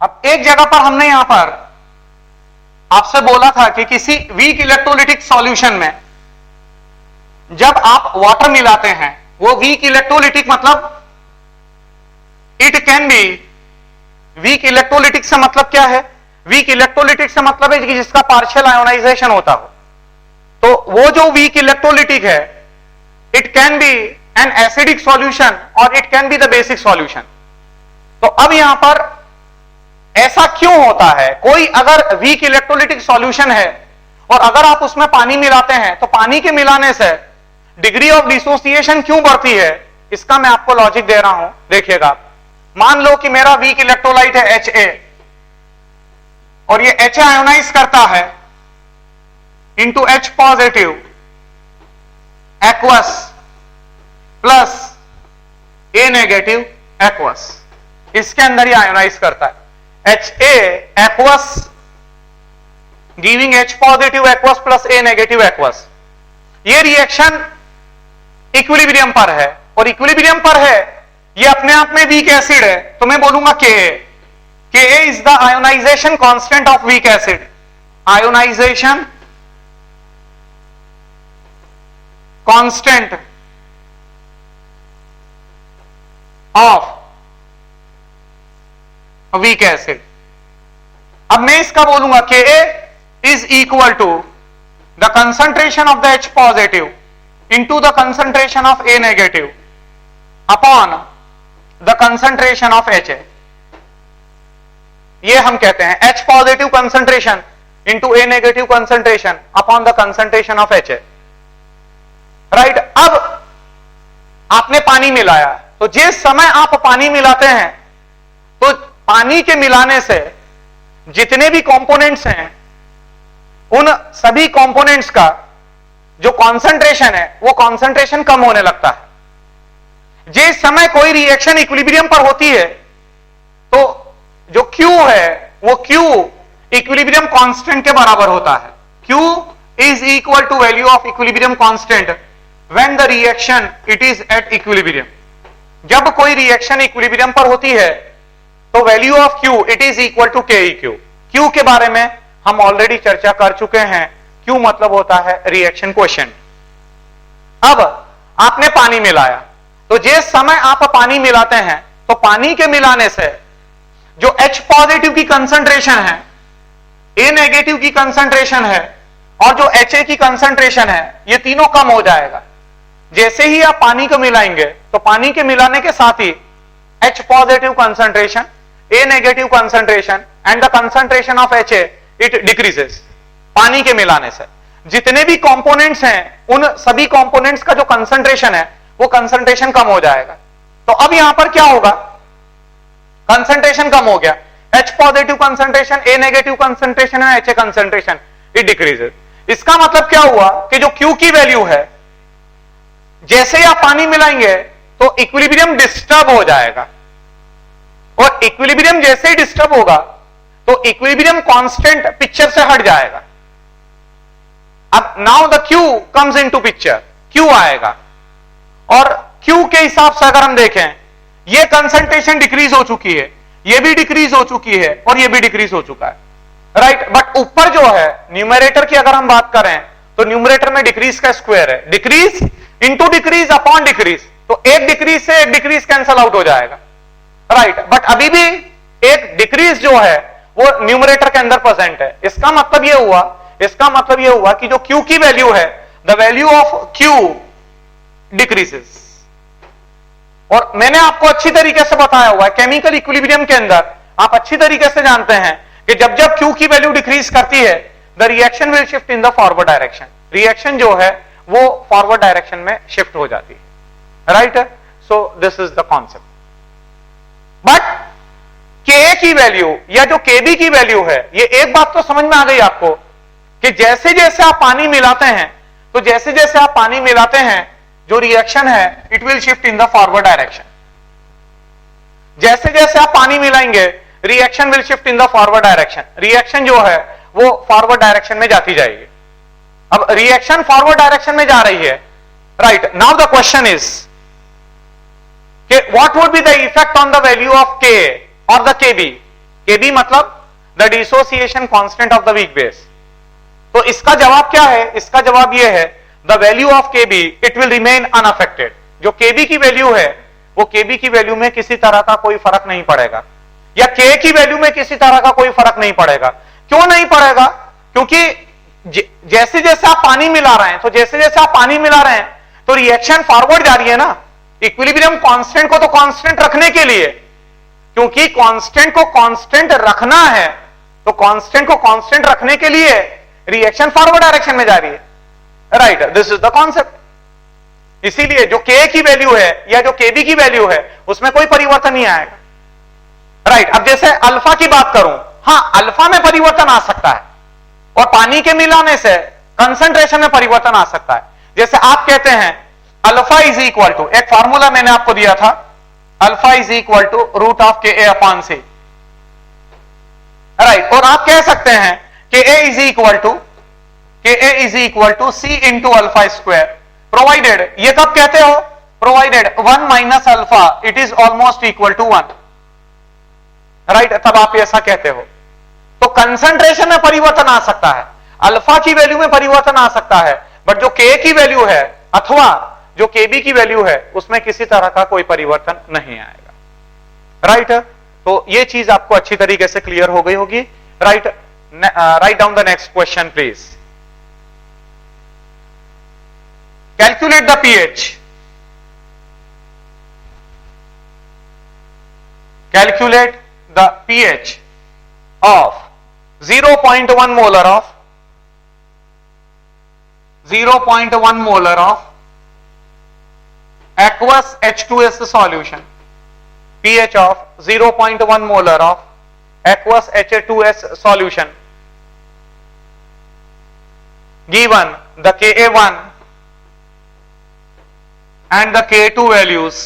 अब एक जगह पर हमने यहां पर आपसे बोला था कि किसी वीक इलेक्ट्रोलिटिक सॉल्यूशन में जब आप वाटर मिलाते हैं, वो वीक इलेक्ट्रोलिटिक मतलब it can be, weak electrolytic से मतलब क्या है? वीक इलेक्ट्रोलिटिक से मतलब है कि जिसका पार्शियल आयोनाइजेशन होता हो। तो वो जो वीक इलेक्ट्रोलिटिक है, it can be an acidic solution और it can be the basic solution. तो अब यहां पर ऐसा क्यों होता है? कोई अगर वीक इलेक्ट्रोलिटिक सॉल्यूशन है और अगर आप उसमें पानी मिलाते हैं तो पानी के मिलाने से डिग्री ऑफ डिसोसिएशन क्यों बढ़ती है? इसका मैं आपको लॉजिक दे रहा हूं, देखिएगा। मान लो कि मेरा वीक इलेक्ट्रोलाइट है HA और ये HA आयोनाइज करता है into H positive aqueous plus A negative aqueous. इसके अंदर ये आयोनाइज करता है HA aqueous giving H positive aqueous plus A negative aqueous. ये रिएक्शन इक्विलिब्रियम पर है और इक्विलिब्रियम पर है, ये अपने आप में वीक एसिड है, तो मैं बोलूंगा Ka is the ionization constant of weak acid. Ionization constant of weak acid. अब मैं इसका बोलूंगा Ka is equal to the concentration of the H positive into the concentration of A negative upon the concentration of HA। ये हम कहते हैं H positive concentration into A negative concentration upon the concentration of HA, right. अब आपने पानी मिलाया, तो जिस समय आप पानी मिलाते हैं तो पानी के मिलाने से जितने भी कंपोनेंट्स हैं उन सभी कंपोनेंट्स का जो कॉन्सेंट्रेशन है वो कॉन्सेंट्रेशन कम होने लगता है। जिस समय कोई रिएक्शन इक्विलिब्रियम पर होती है तो जो Q है वो Q इक्विलिब्रियम कांस्टेंट के बराबर होता है। Q is equal to value of equilibrium constant when the reaction it is at equilibrium. जब कोई रिएक्शन इक्विलिब्रियम पर होती है तो value of Q it is equal to KEQ। Q के बारे में हम ऑलरेडी चर्चा कर चुके हैं। Q मतलब होता है रिएक्शन क्वोशिएंट। अब आपने पानी मिलाया, तो जिस समय आप पानी मिलाते हैं तो पानी के मिलाने से जो H पॉजिटिव की कंसंट्रेशन है, A नेगेटिव की कंसंट्रेशन है और जो HA की कंसंट्रेशन है, ये तीनों कम हो जाएगा। जैसे ही आप पानी को मिलाएंगे तो पानी के मिलाने के साथ ही H positive concentration, A negative concentration and the concentration of HA it decreases. पानी के मिलाने से जितने भी कंपोनेंट्स हैं उन सभी कंपोनेंट्स का जो कंसंट्रेशन है वो कंसंट्रेशन कम हो जाएगा। तो अब यहां पर क्या होगा? कंसंट्रेशन कम हो गया, H positive concentration, A negative concentration है, HA कंसंट्रेशन इट डिक्रीजेस। इसका मतलब क्या हुआ कि जो Q की वैल्यू है, जैसे ही आप पानी मिलाएंगे तो इक्विलिब्रियम डिस्टर्ब हो जाएगा और इक्विलिब्रियम जैसे ही डिस्टर्ब होगा तो इक्विलिब्रियम कांस्टेंट पिक्चर से हट जाएगा। अब now the Q comes into picture, Q आएगा और Q के हिसाब से अगर हम देखें, ये कंसंट्रेशन डिक्रीज हो चुकी है, ये भी डिक्रीज हो चुकी है और ये भी डिक्रीज हो चुका है, राइट। बट ऊपर जो है न्यूमरेटर की अगर हम बात करें तो न्यूमरेटर में डिक्रीज का स्क्वायर है, decrease into decrease upon decrease, तो एक डिक्रीज से एक डिक्रीज कैंसल आउट हो जाएगा, राइट। बट अभी भी एक डिक्रीज जो है वो न्यूमरेटर के अंदर प्रेजेंट है। इसका मतलब ये हुआ कि जो Q की वैल्यू है, the value of Q decreases. और मैंने आपको अच्छी तरीके से बताया हुआ है, केमिकल इक्विलिब्रियम के अंदर आप अच्छी तरीके से जानते हैं कि जब जब Q की वैल्यू डिक्रीज करती है the reaction will shift in the forward direction. Reaction जो है वो फॉरवर्ड डायरेक्शन में शिफ्ट हो जाती है, right. So this is the concept. But Ka की वैल्यू या जो Kb की वैल्यू है, ये एक बात तो समझ में आ गई आपको कि जैसे जैसे आप पानी मिलाते हैं तो जैसे जैसे आप पानी मिलाते हैं जो रिएक्शन है it will shift in the forward direction. जैसे जैसे आप पानी मिलाएंगे reaction will shift in the forward direction. Reaction जो है वो फॉरवर्ड डायरेक्शन में जाती जाएगी। अब रिएक्शन फॉरवर्ड डायरेक्शन में जा रही है, right. Now the question is कि what would be the effect on the value of K और द Kb Kb मतलब the dissociation constant of the weak base. तो इसका जवाब क्या है? इसका जवाब यह है the value of Kb it will remain unaffected. जो Kb की वैल्यू है वो Kb की वैल्यू में किसी तरह का कोई फर्क नहीं पड़ेगा, या K की वैल्यू में किसी तरह का कोई फर्क नहीं पड़ेगा। क्यों नहीं पड़ेगा? क्योंकि जैसे जैसे आप पानी मिला रहे हैं, तो जैसे जैसे आप पानी मिला रहे हैं तो रिएक्शन फॉरवर्ड जा रही है ना। इक्विलिब्रियम कांस्टेंट को तो कांस्टेंट रखने के लिए, क्योंकि कांस्टेंट को कांस्टेंट रखना है, तो कांस्टेंट को कांस्टेंट रखने के लिए रिएक्शन फॉरवर्ड डायरेक्शन में जा रही है, right. This is the concept. इसीलिए जो K की वैल्यू है या जो Kb की वैल्यू है उसमें कोई परिवर्तन नहीं आएगा, राइट। अब जैसे अल्फा की बात करूं, हां अल्फा में परिवर्तन आ सकता है और पानी के मिलाने से कंसंट्रेशन में परिवर्तन आ सकता है। जैसे आप कहते हैं अल्फा इज इक्वल टू, एक फॉर्मूला मैंने आपको दिया था, alpha is equal to root of Ka upon C, right. और आप कह सकते हैं Ka is equal to C into alpha square, provided, ये कब कहते हो? Provided 1 minus alpha it is almost equal to 1, right, तब आप ऐसा कहते हो। तो कंसंट्रेशन में परिवर्तन आ सकता है, अल्फा की वैल्यू में परिवर्तन आ सकता है, बट जो K की वैल्यू है अथवा जो Kb की वैल्यू है उसमें किसी तरह का कोई परिवर्तन नहीं आएगा, राइट। तो ये चीज आपको अच्छी तरीके से क्लियर हो गई होगी, right. Write down the next question please. Calculate the pH, calculate the pH of 0.1 molar of 0.1 molar of aqueous H2S solution, pH of 0.1 molar of aqueous H2S solution, given the Ka1 and the K2 values,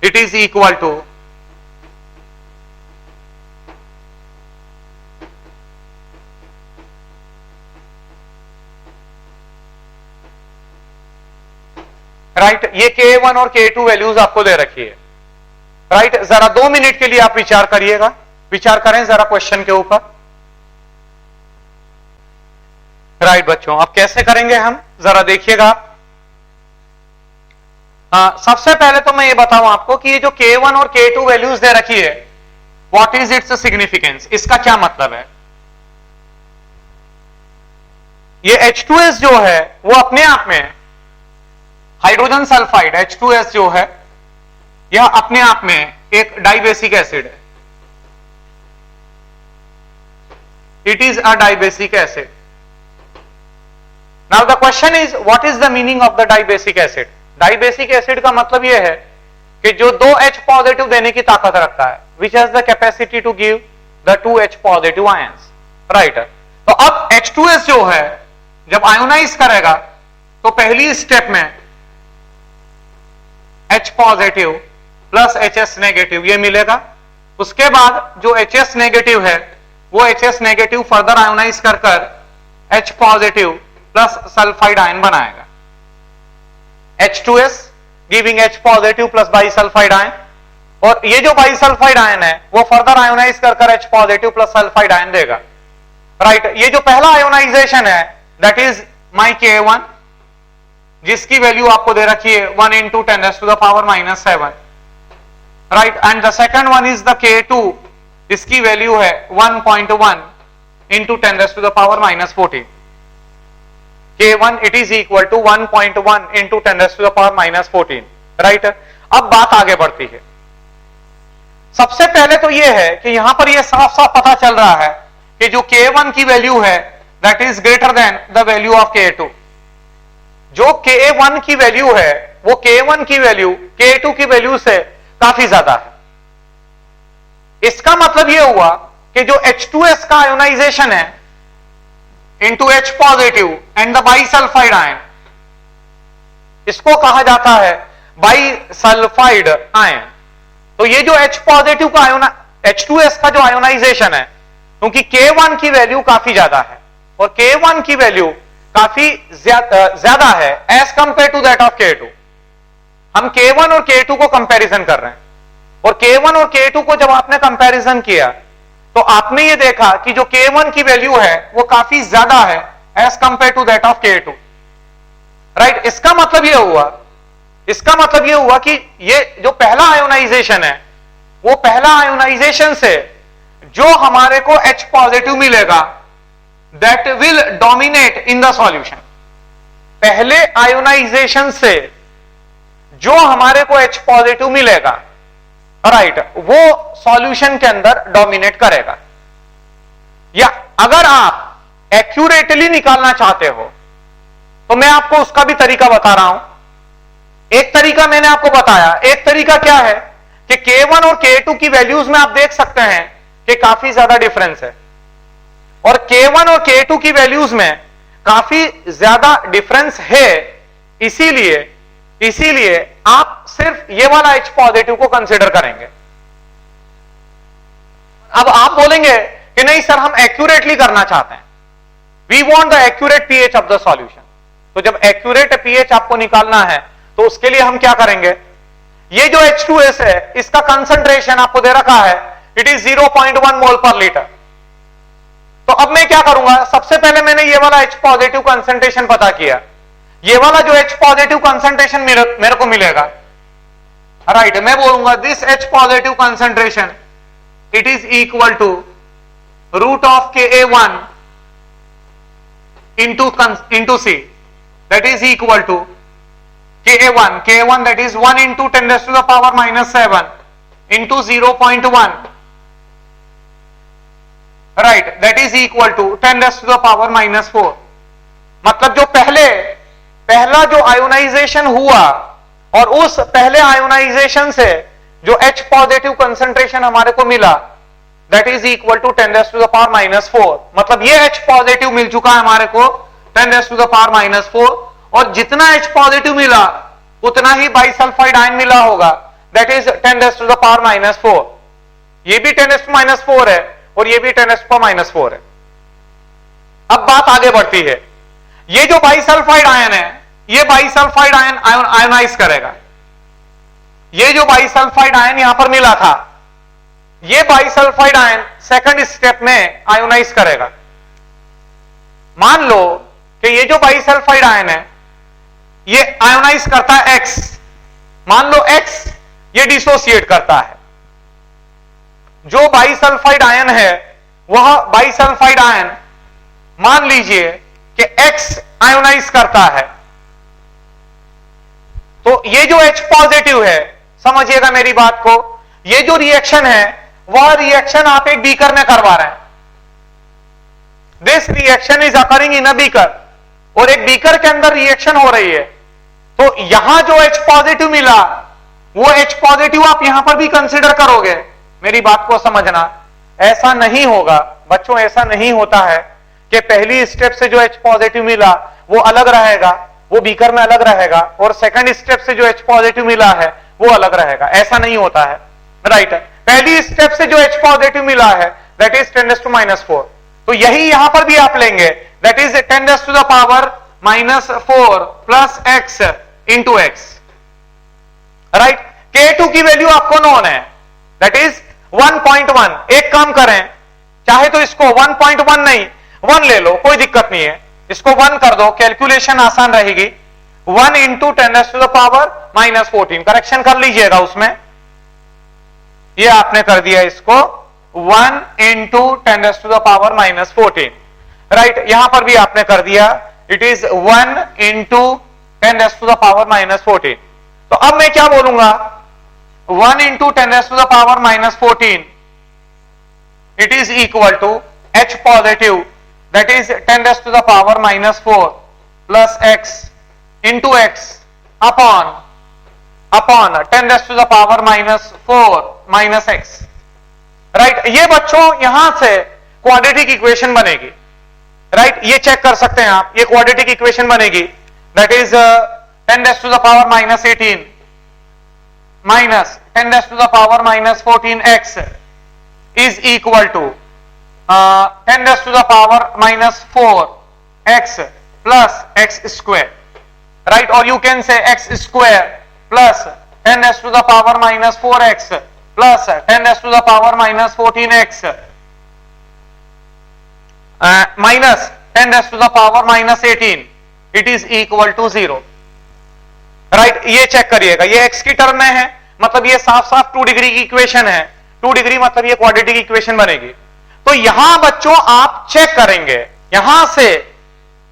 it is equal to right. ये K1 और K2 values आपको दे रखी है, right. जरा 2 minute के लिए आप विचार करिएगा, विचार करें जरा क्वेश्चन के ऊपर, राइट बच्चों। अब कैसे करेंगे हम, जरा देखिएगा। सबसे पहले तो मैं ये बताऊं आपको कि ये जो K1 और K2 वैल्यूज दे रखी है, व्हाट इज इट्स सिग्निफिकेंस, इसका क्या मतलब है। ये H2S जो है वो अपने आप में हाइड्रोजन सल्फाइड H2S जो है यह अपने आप में एक डाइबेसिक एसिड है, it is a dibasic acid. Now the question is what is the meaning of the dibasic acid. Dibasic acid का मतलब यह है कि जो 2 H पॉजिटिव देने की ताकत रखता है, which has the capacity to give the 2 H positive ions, right. तो अब H2S जो है जब आयोनाइज करेगा तो पहली स्टेप में H positive plus HS negative ये मिलेगा। उसके बाद जो HS नेगेटिव है वो HS नेगेटिव फर्दर आयोनाइज कर H positive plus sulphide ion बनाएगा, H2S giving H positive plus bisulphide ion, और ये जो बाइसल्फाइड आयन है वो फर्दर आयोनाइज कर H positive plus sulphide ion देगा, राइट। ये जो पहला आयोनाइजेशन है दैट इज माई K1 जिसकी वैल्यू आपको दे रखी है 1 into 10⁻⁻⁷, right. And the second one is the K2 जिसकी वैल्यू है 1.1 into 10⁻⁻14। K1 it is equal to 1.1 into 10⁻⁻14, right. अब बात आगे बढ़ती है। सबसे पहले तो यह है कि यहां पर यह साफ साफ पता चल रहा है कि जो K1 की वैल्यू है that is greater than the value of K2। जो K1 की वैल्यू है वो K1 की वैल्यू K2 की वैल्यू से काफी ज्यादा है। इसका मतलब यह हुआ कि जो H2S का आयोनाइजेशन है into H positive and the bisulphide ion, इसको कहा जाता है बाइसल्फाइड आयन। तो ये जो H पॉजिटिव का H2S का जो आयोनाइजेशन है, क्योंकि K1 की वैल्यू काफी ज्यादा है और K1 की वैल्यू काफी ज्यादा है as compare to that of K2। हम K1 और K2 को कंपैरिजन कर रहे हैं, और K1 और K2 को जब आपने कंपैरिजन किया तो आपने ये देखा कि जो K1 की वैल्यू है वो काफी ज्यादा है as compare to that of K2, right. इसका मतलब ये हुआ कि ये जो पहला आयोनाइजेशन है वो पहला आयोनाइजेशन से जो हमारे को H पॉजिटिव मिलेगा that will dominate in the solution. पहले आयोनाइजेशन से जो हमारे को H पॉजिटिव मिलेगा, राइट, वो सॉल्यूशन के अंदर डोमिनेट करेगा। या अगर आप एक्यूरेटली निकालना चाहते हो तो मैं आपको उसका भी तरीका बता रहा हूं। एक तरीका मैंने आपको बताया, एक तरीका क्या है कि K1 और K2 की वैल्यूज में आप देख सकते हैं कि काफी ज्यादा डिफरेंस है, और K1 और K2 की वैल्यूज में काफी ज्यादा डिफरेंस है, इसीलिए आप सिर्फ ये वाला H पॉजिटिव को कंसीडर करेंगे। अब आप बोलेंगे कि नहीं सर, हम एक्यूरेटली करना चाहते हैं, we want the accurate pH of the solution. तो जब एक्यूरेट पीएच आपको निकालना है तो उसके लिए हम क्या करेंगे, ये जो H2S है इसका कंसंट्रेशन आपको दे रखा है, इट इज 0.1 मोल पर लीटर। तो अब मैं क्या करूंगा, सबसे पहले मैंने ये वाला H पॉजिटिव कंसंट्रेशन पता किया, ये वाला जो H पॉजिटिव कंसंट्रेशन मेरे को मिलेगा, राइट, मैं बोलूंगा this H positive concentration it is equal to root of Ka1 into C, that is equal to Ka1 that is 1 into 10 raised to the power minus 7 into 0.1, right, that is equal to 10 raised to the power minus 4। मतलब जो पहला जो ionisation हुआ और उस पहले ionisation से जो H पॉजिटिव कंसंट्रेशन हमारे को मिला that is equal to 10 raised to the power minus 4। मतलब ये H पॉजिटिव मिल चुका है हमारे को 10 raised to the power minus 4, और जितना H पॉजिटिव मिला उतना ही बाइसल्फाइड आयन मिला होगा, that is 10 raised to the power minus 4। ये भी 10 raised to minus 4 है और ये भी 10 raised to minus 4 है। अब बात आगे बढ़ती है, ये जो बाइसल्फाइड आयन है ये बाइसल्फाइड आयन आयोनाइज करेगा। ये जो बाइसल्फाइड आयन यहां पर मिला था, ये बाइसल्फाइड आयन सेकंड स्टेप में आयोनाइज करेगा। मान लो कि ये जो बाइसल्फाइड आयन है ये आयोनाइज करता है X, मान लो X ये डिसोसिएट करता है। जो बाइसल्फाइड आयन है वह बाइसल्फाइड आयन मान लीजिए कि X आयोनाइज करता है, तो ये जो H पॉजिटिव है, समझिएगा मेरी बात को, ये जो रिएक्शन है वह रिएक्शन आप एक बीकर में करवा रहे हैं। This reaction is occurring in a beaker, और एक बीकर के अंदर रिएक्शन हो रही है, तो यहां जो H पॉजिटिव मिला वो H पॉजिटिव आप यहां पर भी कंसीडर करोगे। मेरी बात को समझना, ऐसा नहीं होगा बच्चों, ऐसा नहीं होता है कि पहली स्टेप से जो H पॉजिटिव मिला वो अलग रहेगा, वो बीकर में अलग रहेगा, और सेकंड स्टेप से जो H पॉजिटिव मिला है वो अलग रहेगा, ऐसा नहीं होता है, राइट। पहली स्टेप से जो H पॉजिटिव मिला है that is 10 raised to minus 4, तो यही यहां पर भी आप लेंगे, that is 10 raised to the power minus 4 plus X into X, right. K2 की वैल्यू आपको नोन है, दैट इज 1.1। एक काम करें, चाहे तो इसको 1.1 नहीं 1 ले लो, कोई दिक्कत नहीं है, इसको 1 कर दो, कैलकुलेशन आसान रहेगी। 1 into 10 raised to the power minus 14, correction कर लीजिएगा उसमें, ये आपने कर दिया इसको 1 into 10 raised to the power minus 14, right. यहां पर भी आपने कर दिया, it is 1 into 10 raised to the power minus 14। तो अब मैं क्या बोलूंगा, 1 into 10 raised to the power minus 14 it is equal to H positive, that is 10 raised to the power minus 4 plus X into X upon 10 raised to the power minus 4 minus X, right. ये बच्चों यहां से quadratic equation बनेगी, right, ये check कर सकते हैं आप, ये क्वाड्रेटिक इक्वेशन बनेगी, that is 10 raised to the power minus 18 minus 10 raised to the power minus 14x is equal to 10 raised to the power minus 4x plus x square, right, or you can say x square plus 10 raised to the power minus 4x plus 10⁻⁻14x minus 10⁻⁻18 it is equal to 0। Right, ये check करिएगा, ये x की term में है, मतलब ये साफ साफ 2 डिग्री की इक्वेशन है। 2 डिग्री मतलब ये क्वाड्रेटिक इक्वेशन बनेगी। तो यहां बच्चों आप चेक करेंगे, यहां से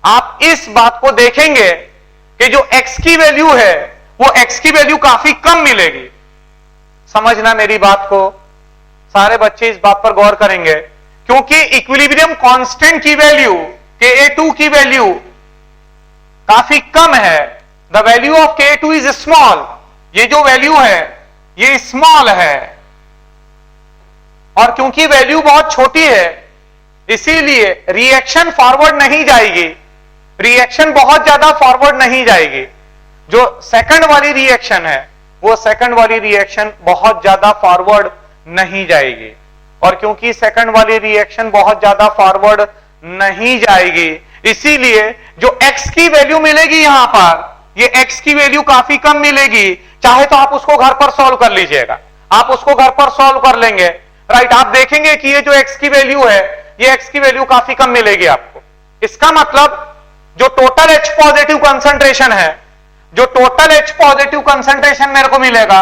आप इस बात को देखेंगे कि जो x की वैल्यू है वो x की वैल्यू काफी कम मिलेगी। समझना मेरी बात को, सारे बच्चे इस बात पर गौर करेंगे, क्योंकि इक्विलिब्रियम कांस्टेंट की वैल्यू Ka2 की वैल्यू काफी कम है। The value of Ka2 is small, ये जो वैल्यू है ये स्मॉल है, और क्योंकि वैल्यू बहुत छोटी है इसीलिए रिएक्शन फॉरवर्ड नहीं जाएगी, रिएक्शन बहुत ज्यादा फॉरवर्ड नहीं जाएगी। जो सेकंड वाली रिएक्शन है वो सेकंड वाली रिएक्शन बहुत ज्यादा फॉरवर्ड नहीं जाएगी, और क्योंकि सेकंड वाली रिएक्शन बहुत ज्यादा फॉरवर्ड नहीं जाएगी इसीलिए जो x की वैल्यू मिलेगी यहां पर, ये x की वैल्यू काफी कम मिलेगी। चाहे तो आप उसको घर पर सॉल्व कर लीजिएगा, आप उसको घर पर सॉल्व कर लेंगे। राइट, आप देखेंगे कि ये जो x की वैल्यू है ये x की वैल्यू काफी कम मिलेगी आपको। इसका मतलब जो टोटल H पॉजिटिव कंसंट्रेशन है, जो टोटल H पॉजिटिव कंसंट्रेशन मेरे को मिलेगा,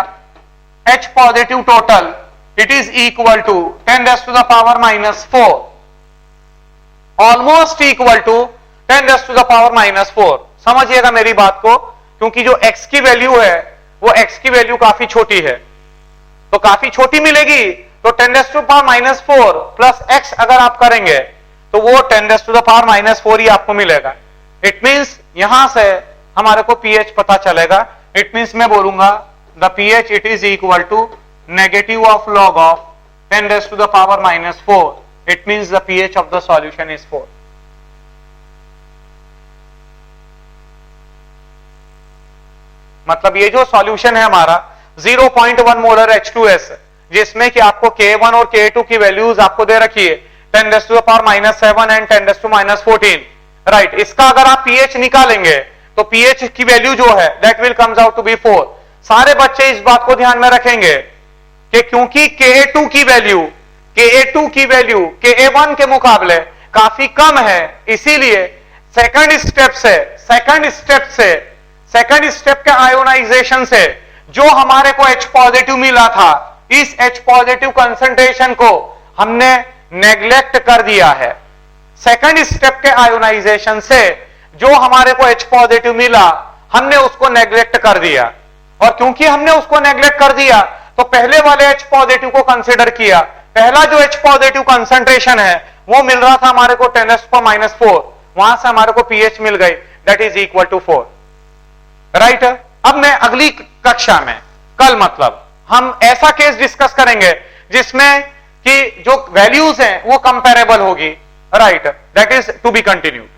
H positive total, it is equal to 10⁻⁻4, almost equal to 10⁻⁻4। समझिएगा मेरी बात को, क्योंकि जो x की वैल्यू है वो x की वैल्यू काफी छोटी है, तो काफी छोटी मिलेगी। तो 10⁻⁻4 प्लस x अगर आप करेंगे तो वो 10⁻⁻4 ही आपको मिलेगा। इट मींस यहां से हमारे को pH पता चलेगा। इट मींस मैं बोलूंगा the pH it is equal to negative of log of 10⁻⁻4। It means the pH of the solution is 4। मतलब ये जो सॉल्यूशन है हमारा 0.1 मोलर H2S, जिसमें कि आपको K1 और K2 की वैल्यूज आपको दे रखी है 10⁻⁻7 एंड 10⁻14। राइट, इसका अगर आप pH निकालेंगे तो pH की वैल्यू जो है that will comes out to be 4। सारे बच्चे इस बात को ध्यान में रखेंगे कि क्योंकि Ka2 की वैल्यू Ka1 के मुकाबले काफी कम है, इसीलिए सेकंड स्टेप के आयोनाइजेशन से जो हमारे को H पॉजिटिव मिला था, इस H पॉजिटिव कंसंट्रेशन को हमने नेग्लेक्ट कर दिया है। सेकंड स्टेप के आयोनाइजेशन से जो हमारे को H पॉजिटिव मिला हमने उसको नेग्लेक्ट कर दिया, और क्योंकि हमने उसको नेग्लेक्ट कर दिया तो पहले वाले H पॉजिटिव को कंसीडर किया। पहला जो H पॉजिटिव कंसंट्रेशन है वो मिल रहा था हमारे को 10⁻⁻4, वहां से हमारे को pH मिल गई that is equal to 4। Right, अब मैं अगली कक्षा में कल मतलब हम ऐसा केस डिस्कस करेंगे जिसमें कि जो वैल्यूज हैं वो कंपेरेबल होगी। Right, that is to be continued.